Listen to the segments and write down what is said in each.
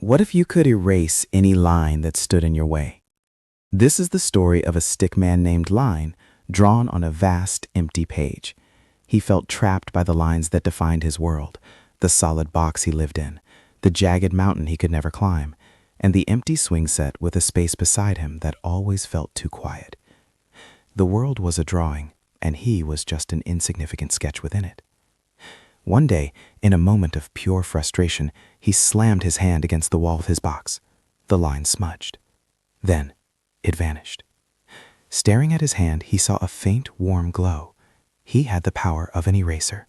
What if you could erase any line that stood in your way? This is the story of a stickman named Line, drawn on a vast, empty page. He felt trapped by the lines that defined his world, the solid box he lived in, the jagged mountain he could never climb, and the empty swing set with a space beside him that always felt too quiet. The world was a drawing, and he was just an insignificant sketch within it. One day, in a moment of pure frustration, he slammed his hand against the wall of his box. The line smudged. Then, it vanished. Staring at his hand, he saw a faint, warm glow. He had the power of an eraser.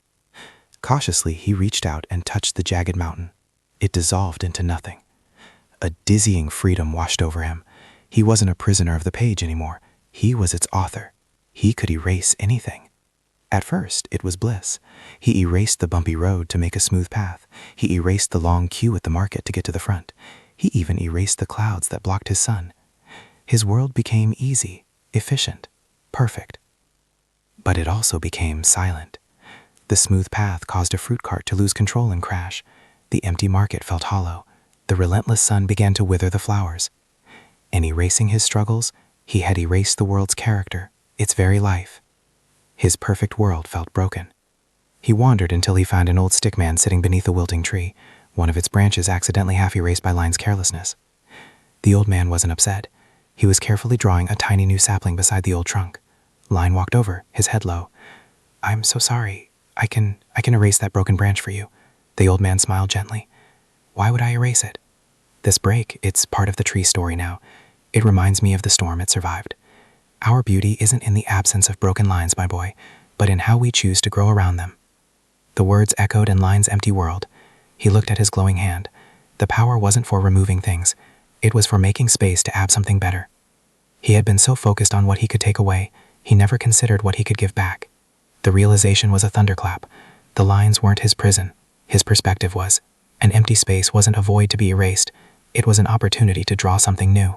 Cautiously, he reached out and touched the jagged mountain. It dissolved into nothing. A dizzying freedom washed over him. He wasn't a prisoner of the page anymore. He was its author. He could erase anything. At first, it was bliss. He erased the bumpy road to make a smooth path. He erased the long queue at the market to get to the front. He even erased the clouds that blocked his sun. His world became easy, efficient, perfect. But it also became silent. The smooth path caused a fruit cart to lose control and crash. The empty market felt hollow. The relentless sun began to wither the flowers. In erasing his struggles, he had erased the world's character, its very life. His perfect world felt broken. He wandered until he found an old stickman sitting beneath a wilting tree, one of its branches accidentally half erased by Line's carelessness. The old man wasn't upset. He was carefully drawing a tiny new sapling beside the old trunk. Line walked over, his head low. "I'm so sorry. I can erase that broken branch for you." The old man smiled gently. "Why would I erase it? This break, it's part of the tree story now. It reminds me of the storm it survived. Our beauty isn't in the absence of broken lines, my boy, but in how we choose to grow around them." The words echoed in Line's empty world. He looked at his glowing hand. The power wasn't for removing things. It was for making space to add something better. He had been so focused on what he could take away, he never considered what he could give back. The realization was a thunderclap. The lines weren't his prison. His perspective was. An empty space wasn't a void to be erased. It was an opportunity to draw something new.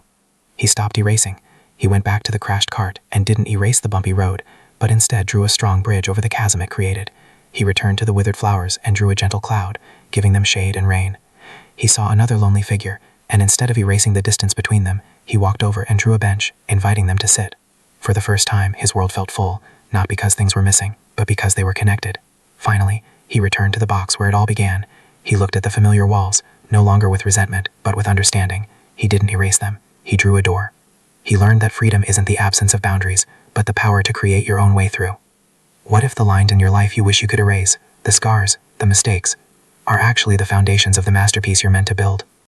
He stopped erasing. He went back to the crashed cart and didn't erase the bumpy road, but instead drew a strong bridge over the chasm it created. He returned to the withered flowers and drew a gentle cloud, giving them shade and rain. He saw another lonely figure, and instead of erasing the distance between them, he walked over and drew a bench, inviting them to sit. For the first time, his world felt full, not because things were missing, but because they were connected. Finally, he returned to the box where it all began. He looked at the familiar walls, no longer with resentment, but with understanding. He didn't erase them. He drew a door. He learned that freedom isn't the absence of boundaries, but the power to create your own way through. What if the lines in your life you wish you could erase, the scars, the mistakes, are actually the foundations of the masterpiece you're meant to build?